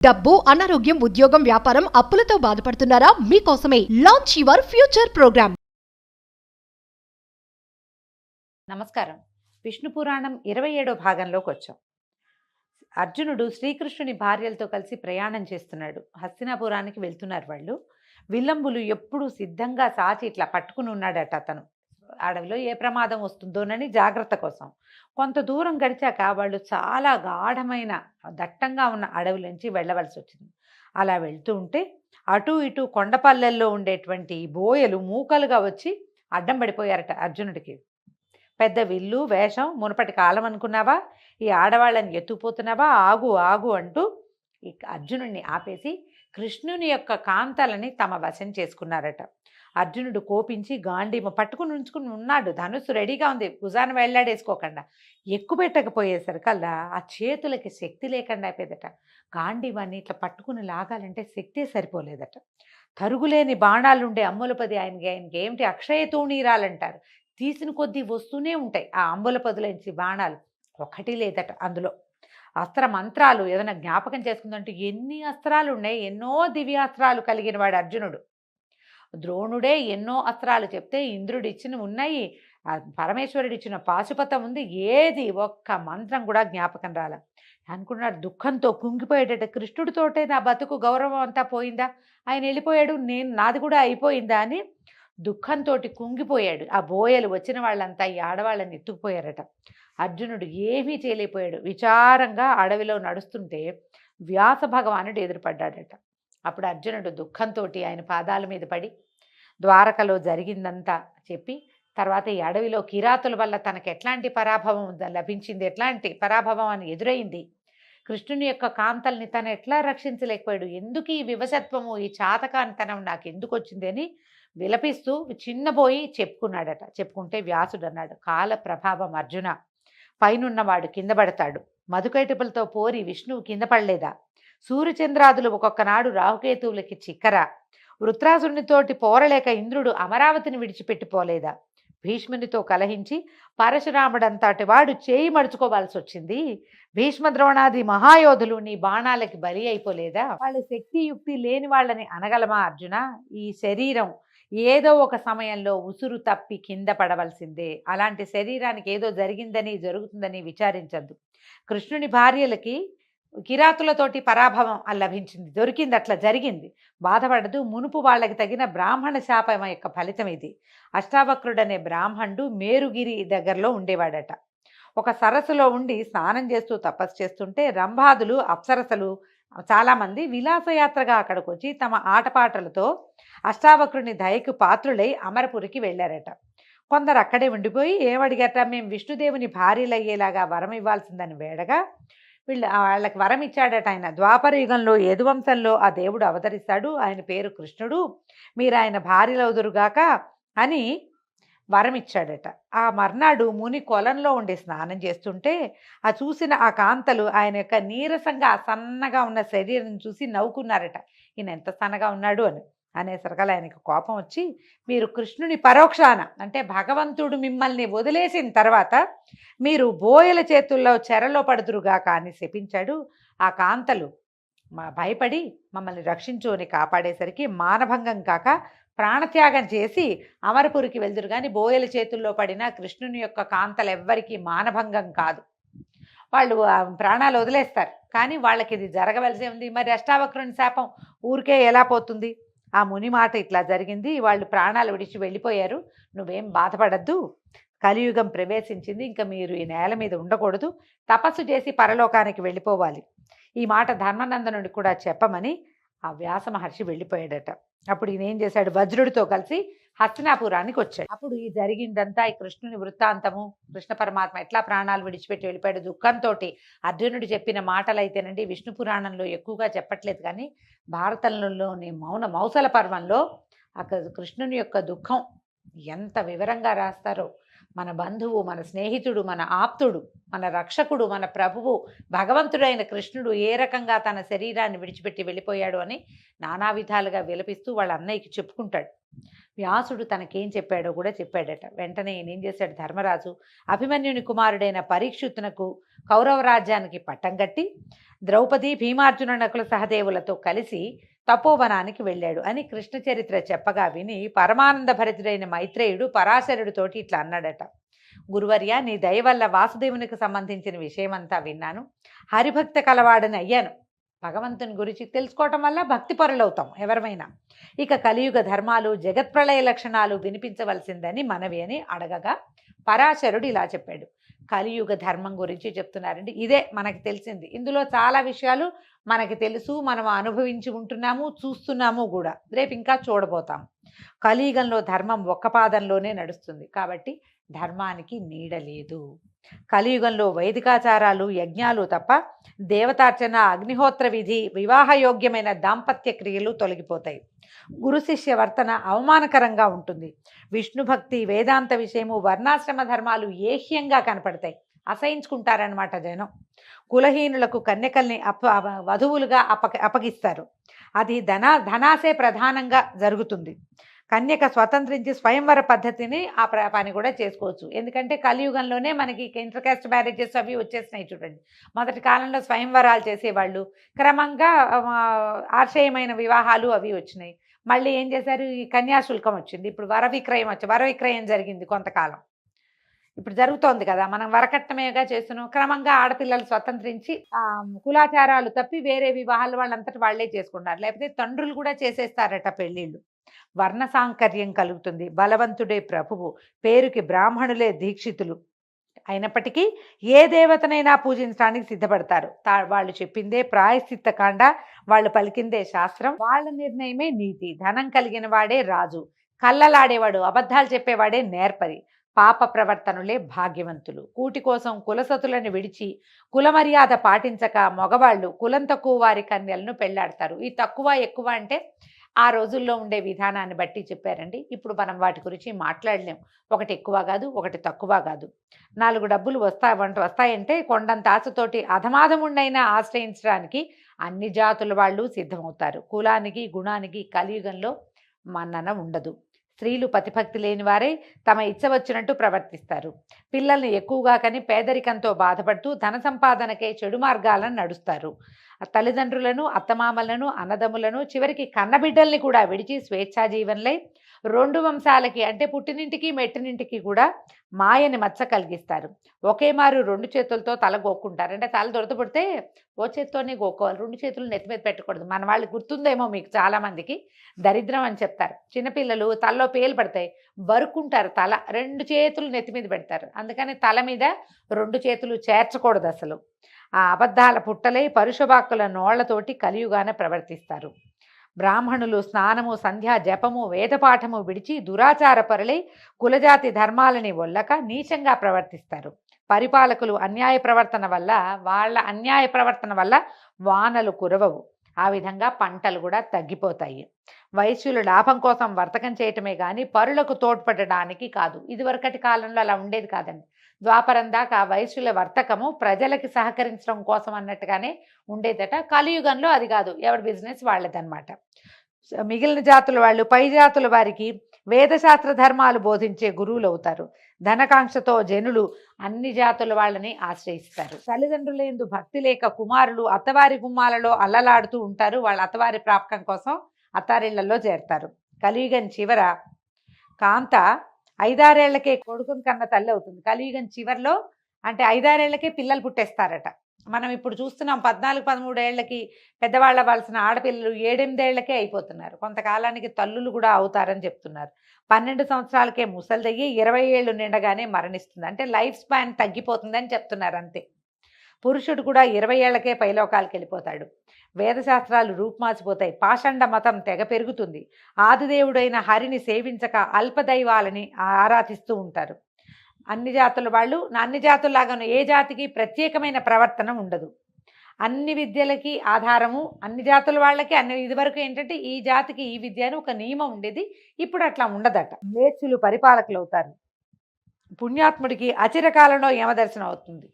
డబ్బు, అనారోగ్యం, ఉద్యోగం, వ్యాపారం, అప్పులతో బాధపడుతున్నారా? మీకోసమే లాంచ్ యువర్ ఫ్యూచర్ ప్రోగ్రామ్. నమస్కారం. విష్ణు పురాణం 27వ భాగంలోకి వచ్చాం. అర్జునుడు శ్రీకృష్ణుని భార్యలతో కలిసి ప్రయాణం చేస్తున్నాడు. హస్తినాపురానికి వెళ్తున్నారు వాళ్ళు. విల్లంబులు ఎప్పుడు సిద్ధంగా సాచి ఇట్లా పట్టుకుని ఉన్నాడట అతను. అడవిలో ఏ ప్రమాదం వస్తుందోనని జాగ్రత్త కోసం. కొంత దూరం గడిచాక వాళ్ళు చాలా గాఢమైన దట్టంగా ఉన్న అడవిలోంచి వెళ్ళవలసి వచ్చింది. అలా వెళ్తూ ఉంటే అటు ఇటు కొండపల్లెల్లో ఉండేటువంటి బోయలు మూకలుగా వచ్చి అడ్డం పడిపోయారట అర్జునుడికి. పెద్ద విల్లు వేషం, మునపటి కాలం అనుకున్నావా? ఈ ఆడవాళ్ళని ఎత్తుకుపోతున్నావా? ఆగు ఆగు అంటూ ఈ అర్జునుడిని ఆపేసి కృష్ణుని యొక్క కాంతలని తమ వశం చేసుకున్నారట. అర్జునుడు కోపించి గాంధీమ పట్టుకుని ఉంచుకుని ఉన్నాడు. ధనుస్సు రెడీగా ఉంది, భుజాన వెళ్ళాడేసుకోకుండా. ఎక్కుపెట్టకపోయేసరికల్లా ఆ చేతులకి శక్తి లేకుండా అయిపోయేదట. గాంధీవాన్ని ఇట్లా పట్టుకుని లాగాలంటే శక్తే సరిపోలేదట. తరుగులేని బాణాలుండే అమ్ములపది ఆయనకి ఏమిటి అక్షయ తూణీరాలంటారు. తీసిన కొద్దీ వస్తూనే ఉంటాయి ఆ అంబులపదులంచి బాణాలు. ఒకటి లేదట అందులో. అస్త్ర మంత్రాలు ఏదైనా జ్ఞాపకం చేసుకుందంటూ ఎన్ని అస్త్రాలు ఉన్నాయి. ఎన్నో దివ్యాస్త్రాలు కలిగిన వాడు అర్జునుడు. ద్రోణుడే ఎన్నో అస్త్రాలు చెప్తే ఇంద్రుడు ఇచ్చిన ఉన్నాయి, పరమేశ్వరుడు ఇచ్చిన పాశుపతం ఉంది. ఏది ఒక్క మంత్రం కూడా జ్ఞాపకం రాల. అనుకున్నాడు, దుఃఖంతో కుంగిపోయేటట్టు. కృష్ణుడితోటే నా బతుకు గౌరవం అంతా పోయిందా? ఆయన వెళ్ళిపోయాడు, నాది కూడా అయిపోయిందా అని దుఃఖంతో కుంగిపోయాడు. ఆ బోయలు వచ్చిన వాళ్ళంతా ఈ ఆడవాళ్ళని ఎత్తుకుపోయారట. అర్జునుడు ఏమీ చేయలేకపోయాడు. విచారంగా అడవిలో నడుస్తుంటే వ్యాస భగవానుడు ఎదురుపడ్డాడట. అప్పుడు అర్జునుడు దుఃఖంతో ఆయన పాదాల మీద పడి ద్వారకలో జరిగిందంతా చెప్పి, తర్వాత ఈ అడవిలో కిరాతుల వల్ల తనకు ఎట్లాంటి పరాభవం లభించింది, ఎట్లాంటి పరాభవం అని ఎదురైంది, కృష్ణుని యొక్క కాంతల్ని తను ఎట్లా రక్షించలేకపోయాడు, ఎందుకు ఈ వివశత్వము, ఈ చాతకాంతనం నాకు ఎందుకు వచ్చింది అని విలపిస్తూ చిన్నబోయి చెప్పుకున్నాడట. చెప్పుకుంటే వ్యాసుడు అన్నాడు, కాల ప్రభావం అర్జున, పైనున్నవాడు కింద పడతాడు. మధుకైటపులతో పోరి విష్ణువు కింద పడలేదా? సూర్యచంద్రాదులు ఒక్కొక్కనాడు రాహుకేతువులకి చిక్కరా? వృత్రాసునితోటి పోరలేక ఇంద్రుడు అమరావతిని విడిచిపెట్టిపోలేదా? భీష్మునితో కలహించి పరశురాముడంతటి వాడు చేయి మడుచుకోవాల్సి వచ్చింది. భీష్మ ద్రోణాది మహాయోధులు నీ బాణాలకి బలి అయిపోలేదా? వాళ్ళ శక్తియుక్తి లేని వాళ్ళని అనగలమా అర్జున? ఈ శరీరం ఏదో ఒక సమయంలో ఉసురు తప్పి కింద పడవలసిందే. అలాంటి శరీరానికి ఏదో జరిగిందని జరుగుతుందని విచారించద్దు. కృష్ణుని భార్యలకి కిరాతులతోటి పరాభవం లభించింది, దొరికింది, అట్లా జరిగింది, బాధపడదు. మునుపు వాళ్ళకి తగిన బ్రాహ్మణ శాపం యొక్క ఫలితం ఇది. అష్టావక్రుడనే బ్రాహ్మణుడు మేరుగిరి దగ్గరలో ఉండేవాడట. ఒక సరస్సులో ఉండి స్నానం చేస్తూ తపస్సు చేస్తుంటే రంభాదులు అప్సరసలు చాలామంది విలాసయాత్రగా అక్కడికి వచ్చి తమ ఆటపాటలతో అష్టావక్రుని దయకు పాత్రులై అమరపురికి వెళ్ళారట. కొందరు అక్కడే ఉండిపోయి ఏమడిగట, మేము విష్ణుదేవుని భార్యలయ్యేలాగా వరం ఇవ్వాల్సిందని వేడగా వాళ్ళకి వరం ఇచ్చాడట ఆయన. ద్వాపర యుగంలో యదువంశంలో ఆ దేవుడు అవతరిస్తాడు, ఆయన పేరు కృష్ణుడు, మీరు ఆయన భార్యలవుదురుగాక అని వరం ఇచ్చాడట. ఆ మర్నాడు ముని కొలంలో ఉండి స్నానం చేస్తుంటే ఆ చూసిన ఆ కాంతలు ఆయన యొక్క నీరసంగా సన్నగా ఉన్న శరీరం చూసి నవ్వుకున్నారట. ఈయన ఎంత సన్నగా ఉన్నాడు అని. అనేసరికల్లా ఆయనకు కోపం వచ్చి, మీరు కృష్ణుని పరోక్షాన అంటే భగవంతుడు మిమ్మల్ని వదిలేసిన తర్వాత మీరు బోయల చేతుల్లో చెరలో పడుదురుగాక అని శపించాడు. ఆ కాంతలు భయపడి మమ్మల్ని రక్షించు అని కాపాడేసరికి మానభంగం కాక ప్రాణత్యాగం చేసి అమరపురికి వెళ్దురు. కానీ బోయల చేతుల్లో పడిన కృష్ణుని యొక్క కాంతలు ఎవ్వరికీ మానభంగం కాదు, వాళ్ళు ప్రాణాలు వదిలేస్తారు. కానీ వాళ్ళకి ఇది జరగవలసి ఉంది. మరి అష్టావక్రుని శాపం ఊరికే ఎలా పోతుంది? ఆ ముని మాట ఇట్లా జరిగింది, వాళ్ళు ప్రాణాలు విడిచి వెళ్ళిపోయారు, నువ్వేం బాధపడద్దు, కలియుగం ప్రవేశించింది, ఇంకా మీరు ఈ నేల మీద ఉండకూడదు, తపస్సు చేసి పరలోకానికి వెళ్ళిపోవాలి. ఈ మాట ధర్మనందనుడికి కూడా చెప్పమని ఆ వ్యాస మహర్షి వెళ్ళిపోయాడట. అప్పుడు ఈయన ఏం చేశాడు, వజ్రుడితో కలిసి హస్తినాపురానికి వచ్చాడు. అప్పుడు ఈ జరిగిందంతా ఈ కృష్ణుని వృత్తాంతము, కృష్ణ పరమాత్మ ఎట్లా ప్రాణాలు విడిచిపెట్టి వెళ్ళిపోయాడు దుఃఖంతో అర్జునుడు చెప్పిన మాటలు అయితేనండి విష్ణు పురాణంలో ఎక్కువగా చెప్పట్లేదు, కానీ భారతంలోని మౌసల పర్వంలో అక్కడ కృష్ణుని యొక్క దుఃఖం ఎంత వివరంగా రాస్తారో. మన బంధువు, మన స్నేహితుడు, మన ఆప్తుడు, మన రక్షకుడు, మన ప్రభువు భగవంతుడైన కృష్ణుడు ఏ రకంగా తన శరీరాన్ని విడిచిపెట్టి వెళ్ళిపోయాడు అని నానా విధాలుగా విలపిస్తూ వాళ్ళ అన్నయ్యకి చెప్పుకుంటాడు. వ్యాసుడు తనకేం చెప్పాడో కూడా చెప్పాడట. వెంటనే ఏం చేశాడు ధర్మరాజు, అభిమన్యుని కుమారుడైన పరీక్షితునకు కౌరవ రాజ్యానికి పట్టం కట్టి ద్రౌపది భీమార్జున నకుల సహదేవులతో కలిసి తపోవనానికి వెళ్ళాడు అని కృష్ణ చరిత్ర చెప్పగా విని పరమానంద భరితుడైన మైత్రేయుడు పరాశరుడితోటి ఇట్లా అన్నాడట. గురువర్య, నీ దయ వల్ల వాసుదేవునికి సంబంధించిన విషయమంతా విన్నాను. హరిభక్త కలవాడని అయ్యాను. భగవంతుని గురించి తెలుసుకోవటం వల్ల భక్తి పరులవుతాం ఎవరమైనా. ఇక కలియుగ ధర్మాలు జగత్ప్రళయ లక్షణాలు వినిపించవలసిందని మనవి అని అడగగా పరాశరుడు ఇలా చెప్పాడు. కలియుగ ధర్మం గురించి చెప్తున్నారండి. ఇదే మనకి తెలిసింది. ఇందులో చాలా విషయాలు మనకి తెలుసు, మనం అనుభవించి ఉంటున్నాము, చూస్తున్నాము కూడా. రేపు ఇంకా చూడబోతాం. కలియుగంలో ధర్మం ఒక్క పాదంలోనే నడుస్తుంది కాబట్టి ధర్మానికి నీడ లేదు. కలియుగంలో వైదికాచారాలు యజ్ఞాలు తప్ప దేవతార్చన, అగ్నిహోత్ర విధి, వివాహయోగ్యమైన దాంపత్య క్రియలు తొలగిపోతాయి. గురు శిష్య వర్తన అవమానకరంగా ఉంటుంది. విష్ణు భక్తి, వేదాంత విషయము, వర్ణాశ్రమ ధర్మాలు ఏహ్యంగా కనపడతాయి. అసహించుకుంటారనమాట జనం. కులహీనులకు కన్యకల్ని వధువులుగా అప్పగిస్తారు. అది ధనాసే ప్రధానంగా జరుగుతుంది. కన్యక స్వతంత్రించి స్వయంవర పద్ధతిని ఆ పని కూడా చేసుకోవచ్చు. ఎందుకంటే కలియుగంలోనే మనకి ఇంటర్ కాస్ట్ మ్యారేజెస్ అవి వచ్చేసినాయి చూడండి. మొదటి కాలంలో స్వయంవరాలు చేసేవాళ్ళు, క్రమంగా ఆశ్రయమైన వివాహాలు అవి వచ్చినాయి. మళ్ళీ ఏం చేశారు, ఈ కన్యాశుల్కం వచ్చింది. ఇప్పుడు వరవిక్రయం జరిగింది కొంతకాలం. ఇప్పుడు జరుగుతోంది కదా, మనం వరకట్నమేగా చేస్తున్నాం. క్రమంగా ఆడపిల్లలు స్వతంత్రించి కులాచారాలు తప్పి వేరే వివాహాలు వాళ్ళంతటి వాళ్లే చేసుకుంటారు. లేకపోతే తండ్రులు కూడా చేసేస్తారట పెళ్ళిళ్ళు. వర్ణ సాంకర్యం కలుగుతుంది. బలవంతుడే ప్రభువు, పేరుకి బ్రాహ్మణులే దీక్షితులు అయినప్పటికీ ఏ దేవతనైనా పూజించడానికి సిద్ధపడతారు. వాళ్ళు చెప్పిందే ప్రాయశ్చిత్త కాండ, వాళ్ళు పలికిందే శాస్త్రం, వాళ్ళ నిర్ణయమే నీతి. ధనం కలిగిన వాడే రాజు, కళ్ళలాడేవాడు, అబద్ధాలు చెప్పేవాడే నేర్పరి, పాప ప్రవర్తనులే భాగ్యవంతులు. కూటి కోసం కులసతులను విడిచి కులమర్యాద పాటించక మగవాళ్ళు కులం తక్కువ వారి కన్యలను పెళ్లాడతారు. ఈ తక్కువ ఎక్కువ అంటే ఆ రోజుల్లో ఉండే విధానాన్ని బట్టి చెప్పారండి. ఇప్పుడు మనం వాటి గురించి మాట్లాడలేం. ఒకటి ఎక్కువ కాదు, ఒకటి తక్కువ కాదు. 4 డబ్బులు వస్తాయంటే కొండంత ఆశతోటి అధమాధముండైనా ఆశ్రయించడానికి అన్ని జాతుల వాళ్ళు సిద్ధమవుతారు. కులానికి గుణానికి కలియుగంలో మన్నన ఉండదు. స్త్రీలు పతిభక్తి లేని వారే తమ ఇచ్చ వచ్చినట్టు ప్రవర్తిస్తారు. పిల్లల్ని ఎక్కువగా కని పేదరికంతో బాధపడుతూ ధన సంపాదనకే చెడు మార్గాలను నడుస్తారు. తల్లిదండ్రులను, అత్తమామలను, అన్నదమ్ములను, చివరికి కన్నబిడ్డల్ని కూడా విడిచి స్వేచ్ఛాజీవన్లై 2 వంశాలకి అంటే పుట్టినింటికి మెట్టినింటికి కూడా మాయని మచ్చ కలిగిస్తారు. ఒకే మారు 2 చేతులతో తల గోక్కుంటారు. అంటే తల దొరదపడితే ఓ చేత్తోనే గోక్కోవాలి, 2 చేతులు నెత్తి మీద పెట్టకూడదు. మన వాళ్ళు గుర్తుందేమో మీకు చాలామందికి, దరిద్రం అని చెప్తారు. చిన్నపిల్లలు తలలో పేలు పడతాయి, బరుక్కుంటారు తల, 2 చేతులు నెత్తి మీద పెడతారు. అందుకని తల మీద 2 చేతులు చేర్చకూడదు అసలు. ఆ అబద్ధాల పుట్టలై పరుషవాక్కుల నోళ్లతోటి కలియుగాన ప్రవర్తిస్తారు. బ్రాహ్మణులు స్నానము, సంధ్యా జపము, వేదపాఠము విడిచి దురాచార పరులై కులజాతి ధర్మాలని ఒల్లక నీచంగా ప్రవర్తిస్తారు. పరిపాలకులు అన్యాయ ప్రవర్తన వల్ల వానలు కురవవు. ఆ విధంగా పంటలు కూడా తగ్గిపోతాయి. వైశ్యులు లాభం కోసం వర్తకం చేయటమే కానీ పరులకు తోడ్పడడానికి కాదు. ఇదివరకటి కాలంలో అలా ఉండేది కాదండి. ద్వాపరం దాకా వైశ్యుల వర్తకము ప్రజలకి సహకరించడం కోసం అన్నట్టుగానే ఉండేదట. కలియుగంలో అది కాదు, ఎవరి బిజినెస్ వాళ్ళదన్నమాట. మిగిలిన జాతుల వాళ్ళు పై జాతుల వారికి వేదశాస్త్ర ధర్మాలు బోధించే గురువులు అవుతారు. ధనకాంక్షతో జనులు అన్ని జాతుల వాళ్ళని ఆశ్రయిస్తారు. తల్లిదండ్రుల యందు భక్తి లేక కుమారులు అత్తవారి గుమ్మాలలో అల్లలాడుతూ ఉంటారు. వాళ్ళ అత్తవారి ప్రాపకం కోసం అత్తారిళ్లలో చేరతారు. కలియుగం చివర కాంత 5-6 ఏళ్లకే కొడుకుని కన్న తల్లి అవుతుంది. కలియుగం చివరిలో అంటే 5-6 ఏళ్లకే పిల్లలు పుట్టేస్తారట. మనం ఇప్పుడు చూస్తున్నాం 14-13 ఏళ్లకి పెద్దవాళ్ళు అవ్వాల్సిన ఆడపిల్లలు 7-8 ఏళ్లకే అయిపోతున్నారు. కొంతకాలానికి తల్లులు కూడా అవుతారని చెప్తున్నారు. 12 సంవత్సరాలకే ముసలిదయ్యి 20 ఏళ్ళు నిండగానే మరణిస్తుంది. అంటే లైఫ్ స్పాన్ తగ్గిపోతుందని చెప్తున్నారు అంతే. పురుషుడు కూడా 20 ఏళ్లకే పైలోకాలకు వెళ్ళిపోతాడు. వేదశాస్త్రాలు రూపుమాసిపోతాయి. పాషండ మతం తెగ పెరుగుతుంది. ఆదిదేవుడైన హరిని సేవించక అల్పదైవాలని ఆరాధిస్తూ ఉంటారు. అన్ని జాతుల వాళ్ళు అన్ని జాతుల్లాగాను ఏ జాతికి ప్రత్యేకమైన ప్రవర్తన ఉండదు. అన్ని విద్యలకి ఆధారము అన్ని జాతుల వాళ్ళకి ఇదివరకు ఏంటంటే ఈ జాతికి ఈ విద్య అని ఒక నియమం ఉండేది. ఇప్పుడు అట్లా ఉండదట. మ్లేచ్చులు పరిపాలకులు అవుతారు. పుణ్యాత్ముడికి అచిరకాలంలో యమదర్శనం అవుతుంది.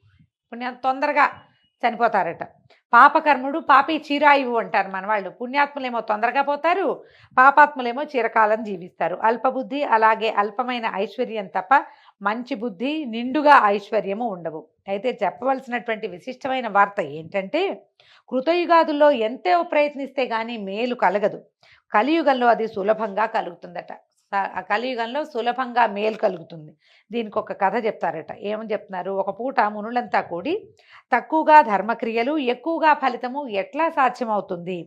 తొందరగా చనిపోతారట. పాపకర్ముడు పాపి చిరాయువు అంటారు మన వాళ్ళు. పుణ్యాత్ములేమో తొందరగా పోతారు, పాపాత్ములేమో చిరకాలం జీవిస్తారు. అల్పబుద్ధి అలాగే అల్పమైన ఐశ్వర్యం తప్ప మంచి బుద్ధి, నిండుగా ఐశ్వర్యము ఉండవు. అయితే చెప్పవలసినటువంటి విశిష్టమైన వార్త ఏంటంటే, కృతయుగాదుల్లో ఎంతో ప్రయత్నిస్తే గానీ మేలు కలగదు. కలియుగంలో అది సులభంగా కలుగుతుందట. ఆ కలియుగంలో సులభంగా మేలు కలుగుతుంది. దీనికి ఒక కథ చెప్తారట. ఏమని చెప్తున్నారు? ఒక పూట మునులంతా కూడి తక్కువగా ధర్మక్రియలు, ఎక్కువగా ఫలితము ఎట్లా సాధ్యమవుతుంది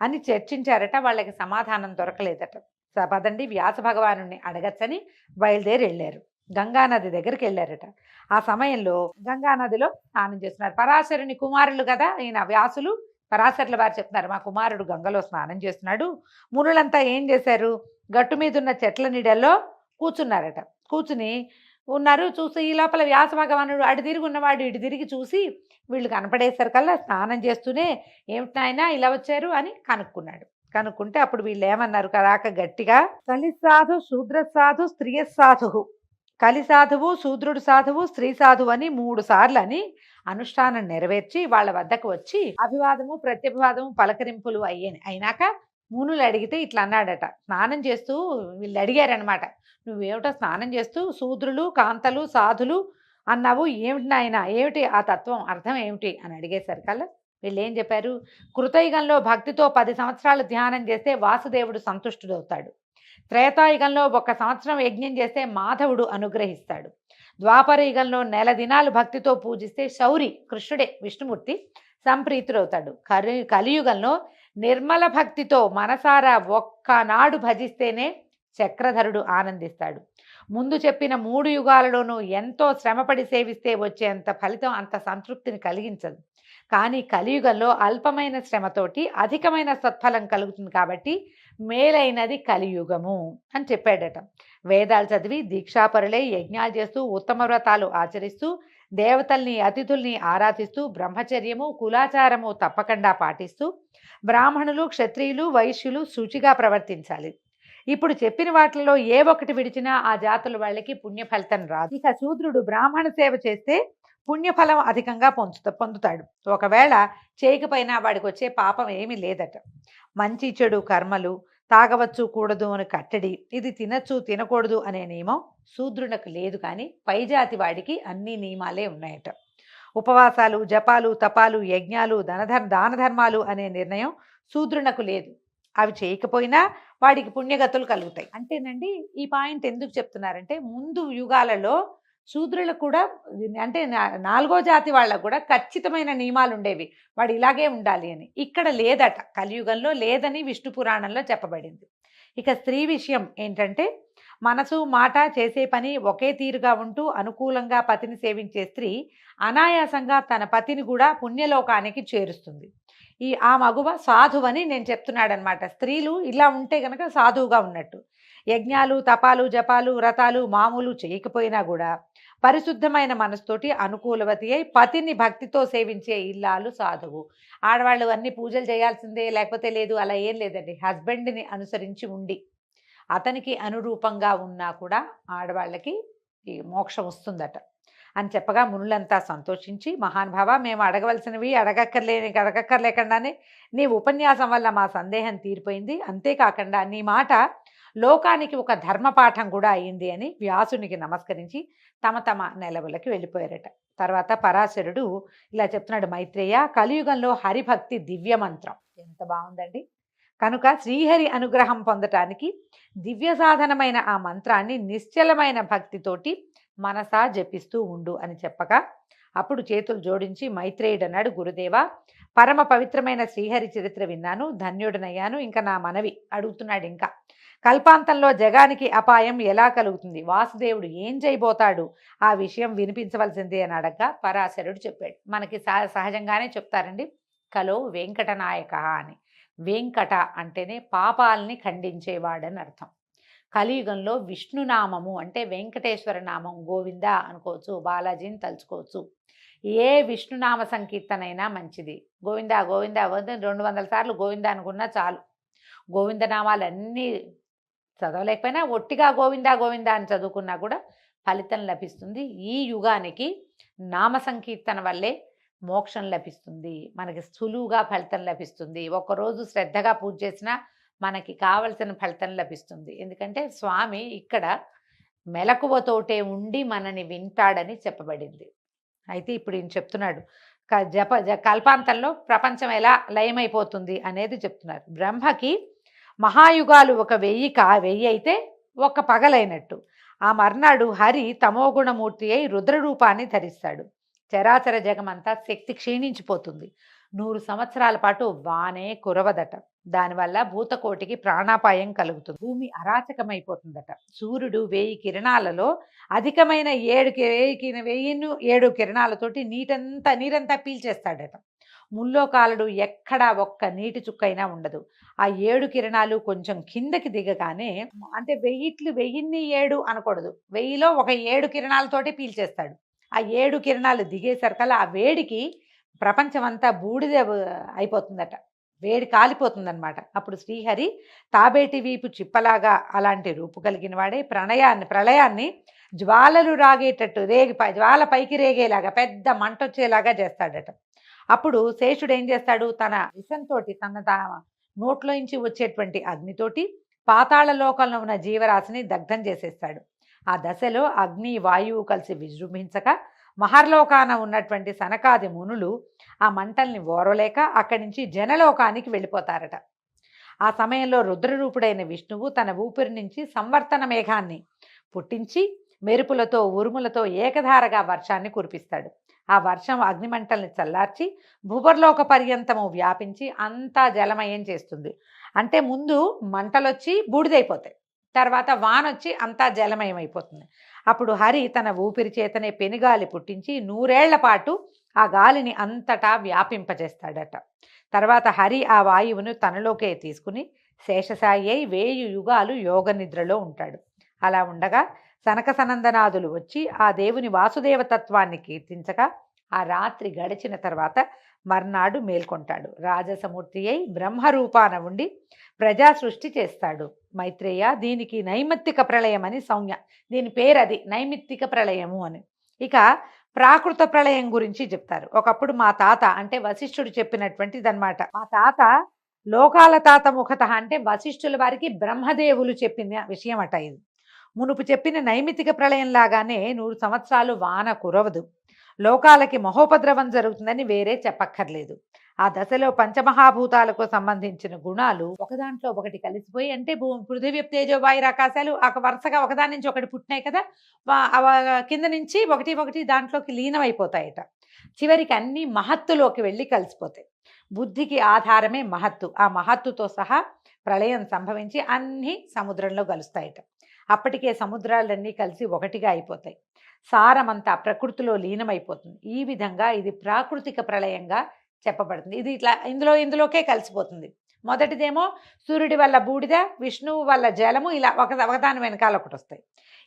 అని చర్చించారట. వాళ్ళకి సమాధానం దొరకలేదట. పదండి వ్యాస భగవానుని అడగచ్చని బయలుదేరి వెళ్ళారు. గంగానది దగ్గరికి వెళ్ళారట. ఆ సమయంలో గంగానదిలో స్నానం చేస్తున్నారు. పరాశరుని కుమారులు కదా ఈయన వ్యాసులు. పరాశరుల వారు చెప్తున్నారు, మా కుమారుడు గంగలో స్నానం చేస్తున్నాడు. మునులంతా ఏం చేశారు? గట్టు మీద ఉన్న చెట్ల నీడల్లో కూర్చున్నారట. కూర్చుని ఉన్నారు. చూసి ఈ లోపల వ్యాస భగవానుడు అటు తిరిగి ఉన్నవాడు ఇటు తిరిగి చూసి వీళ్ళు కనపడేసరికల్లా స్నానం చేస్తూనే, ఏమిటి నాయనా ఇలా వచ్చారు అని కనుక్కున్నాడు. కనుక్కుంటే అప్పుడు వీళ్ళు ఏమన్నారు కరాక గట్టిగా, కలి సాధు శూద్ర సాధు స్త్రీ సాధు, కలి సాధువు శూద్రుడు సాధువు స్త్రీ సాధువు అని 3 సార్లు అని అనుష్ఠానం నెరవేర్చి వాళ్ళ వద్దకు వచ్చి అభివాదము ప్రత్యభివాదము పలకరింపులు అయినాక మునులు అడిగితే ఇట్లా అన్నాడట. స్నానం చేస్తూ వీళ్ళు అడిగారనమాట, నువ్వేమిటో స్నానం చేస్తూ శూద్రులు కాంతలు సాధులు అన్నావు, ఏమిటి నాయన, ఏమిటి ఆ తత్వం అర్థం ఏమిటి అని అడిగేసరికల్లా వీళ్ళు ఏం చెప్పారు? కృతయుగంలో భక్తితో 10 సంవత్సరాలు ధ్యానం చేస్తే వాసుదేవుడు సంతుష్టుడవుతాడు. త్రేతాయుగంలో 1 సంవత్సరం యజ్ఞం చేస్తే మాధవుడు అనుగ్రహిస్తాడు. ద్వాపర యుగంలో నెల దినాలు భక్తితో పూజిస్తే శౌరి కృష్ణుడే విష్ణుమూర్తి సంప్రీతుడవుతాడు. కలియుగంలో నిర్మల భక్తితో మనసారా ఒక్కనాడు భజిస్తేనే చక్రధరుడు ఆనందిస్తాడు. ముందు చెప్పిన 3 యుగాలలోనూ ఎంతో శ్రమపడి సేవిస్తే వచ్చేంత ఫలితం అంత సంతృప్తిని కలిగించదు. కానీ కలియుగంలో అల్పమైన శ్రమతోటి అధికమైన సత్ఫలం కలుగుతుంది. కాబట్టి మేలైనది కలియుగము అని చెప్పాడట. వేదాలు చదివి దీక్షాపరులై యజ్ఞాలు చేస్తూ ఉత్తమ వ్రతాలు ఆచరిస్తూ దేవతల్ని అతిథుల్ని ఆరాధిస్తూ బ్రహ్మచర్యము కులాచారము తప్పకుండా పాటిస్తూ బ్రాహ్మణులు క్షత్రియులు వైశ్యులు శుచిగా ప్రవర్తించాలి. ఇప్పుడు చెప్పిన వాటిలో ఏ ఒక్కటి విడిచినా ఆ జాతుల వాళ్ళకి పుణ్యఫలితం రాదు. ఇక శూద్రుడు బ్రాహ్మణ సేవ చేస్తే పుణ్యఫలం అధికంగా పొందుతాడు. ఒకవేళ చేయకపోయినా వాడికి వచ్చే పాపం ఏమీ లేదట. మంచి చెడు కర్మలు, తాగవచ్చు కూడదు అని కట్టడి, ఇది తినచ్చు తినకూడదు అనే నియమం శూద్రునకు లేదు. కానీ పైజాతి వాడికి అన్ని నియమాలే ఉన్నాయట. ఉపవాసాలు జపాలు తపాలు యజ్ఞాలు దాన ధర్మాలు అనే నిర్ణయం శూద్రునకు లేదు. అవి చేయకపోయినా వాడికి పుణ్యగతులు కలుగుతాయి. అంటేనండి ఈ పాయింట్ ఎందుకు చెప్తున్నారంటే, ముందు యుగాలలో శూద్రులకు కూడా అంటే 4వ జాతి వాళ్ళకు కూడా ఖచ్చితమైన నియమాలు ఉండేవి, వాడు ఇలాగే ఉండాలి అని. ఇక్కడ లేదట, కలియుగంలో లేదని విష్ణు పురాణంలో చెప్పబడింది. ఇక స్త్రీ విషయం ఏంటంటే, మనసు మాట చేసే పని ఒకే తీరుగా ఉంటూ అనుకూలంగా పతిని సేవించే స్త్రీ అనాయాసంగా తన పతిని కూడా పుణ్యలోకానికి చేరుస్తుంది. ఆ మగువ సాధువని నేను చెప్తున్నాడనమాట. స్త్రీలు ఇలా ఉంటే గనక సాధువుగా ఉన్నట్టు. యజ్ఞాలు తపాలు జపాలు వ్రతాలు మామూలు చేయకపోయినా కూడా పరిశుద్ధమైన మనసుతోటి అనుకూలవతి అయి పతిని భక్తితో సేవించే ఇల్లాలు సాధువు. ఆడవాళ్ళు అన్ని పూజలు చేయాల్సిందే లేకపోతే లేదు, అలా ఏం లేదండి. హస్బెండ్ని అనుసరించి ఉండి అతనికి అనురూపంగా ఉన్నా కూడా ఆడవాళ్ళకి ఈ మోక్షం వస్తుందట అని చెప్పగా మునులంతా సంతోషించి, మహానుభావ మేము అడగవలసినవి అడగక్కర్లేకుండానే నీ ఉపన్యాసం వల్ల మా సందేహం తీరిపోయింది. అంతేకాకుండా నీ మాట లోకానికి ఒక ధర్మపాఠం కూడా అయింది అని వ్యాసునికి నమస్కరించి తమ తమ నెలవులకి వెళ్ళిపోయారట. తర్వాత పరాశరుడు ఇలా చెప్తున్నాడు, మైత్రేయ, కలియుగంలో హరిభక్తి దివ్య మంత్రం. ఎంత బాగుందండి. కనుక శ్రీహరి అనుగ్రహం పొందటానికి దివ్య సాధనమైన ఆ మంత్రాన్ని నిశ్చలమైన భక్తితోటి మనసా జపిస్తూ ఉండు అని చెప్పగా అప్పుడు చేతులు జోడించి మైత్రేయుడు అన్నాడు, గురుదేవా, పరమ పవిత్రమైన శ్రీహరి చరిత్ర విన్నాను, ధన్యుడనయ్యాను. ఇంకా నా మనవి అడుగుతున్నాడు. ఇంకా కల్పాంతంలో జగానికి అపాయం ఎలా కలుగుతుంది, వాసుదేవుడు ఏం చేయబోతాడు, ఆ విషయం వినిపించవలసిందే అని అడగ్గా పరాశరుడు చెప్పాడు. మనకి సహజంగానే చెప్తారండి, కలో వెంకటనాయక అని. వెంకట అంటేనే పాపాలని ఖండించేవాడని అర్థం. కలియుగంలో విష్ణునామము అంటే వెంకటేశ్వర నామం, గోవింద అనుకోవచ్చు, బాలాజీని తలుచుకోవచ్చు. ఏ విష్ణునామ సంకీర్తనైనా మంచిది. గోవింద గోవింద 200 సార్లు గోవింద అనుకున్నా చాలు. గోవిందనామాలన్నీ చదవలేకపోయినా ఒట్టిగా గోవింద గోవింద అని చదువుకున్నా కూడా ఫలితం లభిస్తుంది. ఈ యుగానికి నామ సంకీర్తన వల్లే మోక్షం లభిస్తుంది, మనకి సులువుగా ఫలితం లభిస్తుంది. ఒక్కరోజు శ్రద్ధగా పూజ చేసినా మనకి కావలసిన ఫలితం లభిస్తుంది. ఎందుకంటే స్వామి ఇక్కడ మెలకువతోటే ఉండి మనని వింటాడని చెప్పబడింది. అయితే ఇప్పుడు ఈయన చెప్తున్నాడు కల్పాంతంలో ప్రపంచం ఎలా లయమైపోతుంది అనేది చెప్తున్నారు. బ్రహ్మకి మహాయుగాలు 1000 అయితే ఒక పగలైనట్టు. ఆ మర్నాడు హరి తమోగుణమూర్తి అయి రుద్రరూపాన్ని ధరిస్తాడు. చరాచర జగమంతా శక్తి క్షీణించిపోతుంది. 100 సంవత్సరాల పాటు వానే కురవదట. దానివల్ల భూతకోటికి ప్రాణాపాయం కలుగుతుంది. భూమి అరాచకమైపోతుందట. సూర్యుడు 1000 కిరణాలలో అధికమైన 7 కిరణాలతోటి నీరంతా పీల్చేస్తాడట. ముల్లోకాలుడు ఎక్కడా ఒక్క నీటి చుక్కైనా ఉండదు. ఆ 7 కిరణాలు కొంచెం కిందకి దిగగానే, అంటే 1000 అనకూడదు, 1000లో ఒక 7 కిరణాలతోటి పీల్చేస్తాడు. ఆ 7 కిరణాలు దిగేసరికల్లా ఆ వేడికి ప్రపంచం అంతా బూడిద అయిపోతుందట. వేడి కాలిపోతుందనమాట. అప్పుడు శ్రీహరి తాబేటి వీపు చిప్పలాగా అలాంటి రూపు కలిగిన వాడే ప్రళయాన్ని జ్వాలలు రాగేటట్టు జ్వాల పైకి రేగేలాగా పెద్ద మంట వచ్చేలాగా చేస్తాడట. అప్పుడు శేషుడు ఏం చేస్తాడు, తన విషంతోటి తన నోట్లోంచి వచ్చేటువంటి అగ్నితోటి పాతాళ లోకంలో ఉన్న జీవరాశిని దగ్ధం చేసేస్తాడు. ఆ దశలో అగ్ని వాయువు కలిసి విజృంభించక మహర్లోకాన ఉన్నటువంటి సనకాది మునులు ఆ మంటల్ని ఓరలేక అక్కడి నుంచి జనలోకానికి వెళ్ళిపోతారట. ఆ సమయంలో రుద్రరూపుడైన విష్ణువు తన ఊపిరి నుంచి సంవర్తన మేఘాన్ని పుట్టించి మెరుపులతో ఉరుములతో ఏకధారగా వర్షాన్ని కురిపిస్తాడు. ఆ వర్షం అగ్నిమంటల్ని చల్లార్చి భూవర్లోక పర్యంతము వ్యాపించి అంతా జలమయం చేస్తుంది. అంటే ముందు మంటలొచ్చి బూడిదైపోతాయి, తర్వాత వానొచ్చి అంతా జలమయం అయిపోతుంది. అప్పుడు హరి తన ఊపిరి చేతనే పెనుగాలి పుట్టించి 100 ఏళ్ల పాటు ఆ గాలిని అంతటా వ్యాపింపజేస్తాడట. తర్వాత హరి ఆ వాయువును తనలోకే తీసుకుని శేషసాయి అయి 1000 యుగాలు యోగ నిద్రలో ఉంటాడు. అలా ఉండగా సనక సనందనాదులు వచ్చి ఆ దేవుని వాసుదేవతత్వాన్ని కీర్తించగా ఆ రాత్రి గడిచిన తర్వాత మర్నాడు మేల్కొంటాడు. రాజసమూర్తి అయి బ్రహ్మరూపాన ఉండి ప్రజా సృష్టి చేస్తాడు. మైత్రేయ, దీనికి నైమిత్తిక ప్రళయం అని సంజ్ఞ. దీని పేరు అది, నైమిత్తిక ప్రళయము అని. ఇక ప్రాకృత ప్రళయం గురించి చెప్తారు. ఒకప్పుడు మా తాత, అంటే వశిష్ఠుడు చెప్పినటువంటిదన్నమాట. మా తాత లోకాల తాత ముఖత, అంటే వశిష్ఠుల వారికి బ్రహ్మదేవులు చెప్పిన విషయం అట. ఇది మునుపు చెప్పిన నైమిత్తిక ప్రళయం లాగానే 100 సంవత్సరాలు వాన కురవదు, లోకాలకి మహోపద్రవం జరుగుతుందని వేరే చెప్పక్కర్లేదు. ఆ దశలో పంచమహాభూతాలకు సంబంధించిన గుణాలు ఒకదాంట్లో ఒకటి కలిసిపోయి, అంటే పృథివీ తేజో వాయు ఆకాశాలు వరుసగా ఒకదాని నుంచి ఒకటి పుట్టినాయి కదా, కింద నుంచి ఒకటి దాంట్లోకి లీనమైపోతాయట. చివరికి అన్ని మహత్తులోకి వెళ్ళి కలిసిపోతాయి. బుద్ధికి ఆధారమే మహత్తు. ఆ మహత్తుతో సహా ప్రళయం సంభవించి అన్నీ సముద్రంలో కలుస్తాయట. అప్పటికే సముద్రాలన్నీ కలిసి ఒకటిగా అయిపోతాయి. సారమంతా ప్రకృతిలో లీనమైపోతుంది. ఈ విధంగా ఇది ప్రాకృతిక ప్రళయంగా చెప్పబడుతుంది. ఇది ఇట్లా ఇందులోకే కలిసిపోతుంది. మొదటిదేమో సూర్యుడి వల్ల బూడిద, విష్ణువు వల్ల జలము, ఇలా ఒకదాని వెనకాల ఒకటి వస్తాయి.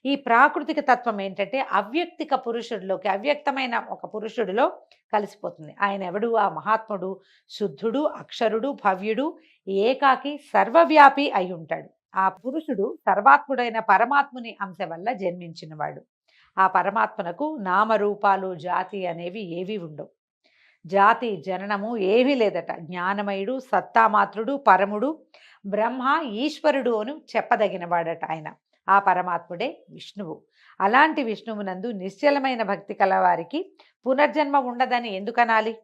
ఈ ప్రాకృతిక తత్వం ఏంటంటే అవ్యక్తిక పురుషుడిలోకి, అవ్యక్తమైన ఒక పురుషుడిలో కలిసిపోతుంది. ఆయన ఎవడు? ఆ మహాత్ముడు శుద్ధుడు, అక్షరుడు, భవ్యుడు, ఏకాకి, సర్వవ్యాపి అయి ఉంటాడు. ఆ పురుషుడు సర్వాత్ముడైన పరమాత్ముని అంశ వల్ల జన్మించినవాడు. ఆ పరమాత్మనకు నామరూపాలు, జాతి అనేవి ఏవి ఉండవు. జాతి జననము ఏమీ లేదట. జ్ఞానమయుడు, సత్తామాత్రుడు, పరముడు, బ్రహ్మ, ఈశ్వరుడు అని చెప్పదగినవాడట ఆయన. ఆ పరమాత్ముడే విష్ణువు. అలాంటి విష్ణువునందు నిశ్చలమైన భక్తి కలవారికి పునర్జన్మ ఉండదని ఎందుకనాలి?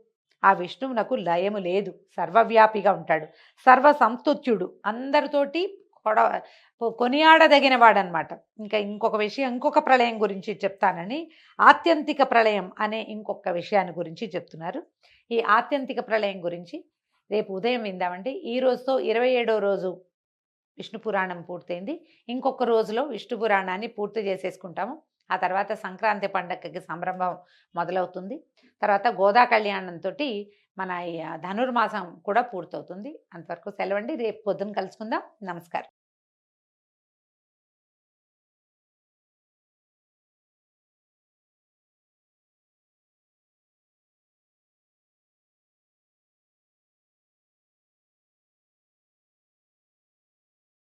ఆ విష్ణువునకు లయము లేదు, సర్వవ్యాపిగా ఉంటాడు, సర్వ సంస్తుత్యుడు, అందరితోటి కొనియాడదగిన వాడనమాట. ఇంకొక విషయం, ఇంకొక ప్రళయం గురించి చెప్తానని ఆత్యంతిక ప్రళయం అనే ఇంకొక విషయాన్ని గురించి చెప్తున్నారు. ఈ ఆత్యంతిక ప్రళయం గురించి రేపు ఉదయం విందామండి. ఈ రోజుతో 27వ రోజు విష్ణు పురాణం పూర్తయింది. ఇంకొక రోజులో విష్ణు పురాణాన్ని పూర్తి చేసేసుకుంటాము. ఆ తర్వాత సంక్రాంతి పండగకి సంరంభం మొదలవుతుంది. తర్వాత గోదా కళ్యాణంతో మన ధనుర్మాసం కూడా పూర్తవుతుంది. అంతవరకు సెలవండి. రేపు పొద్దున కలుసుకుందాం. నమస్కారం.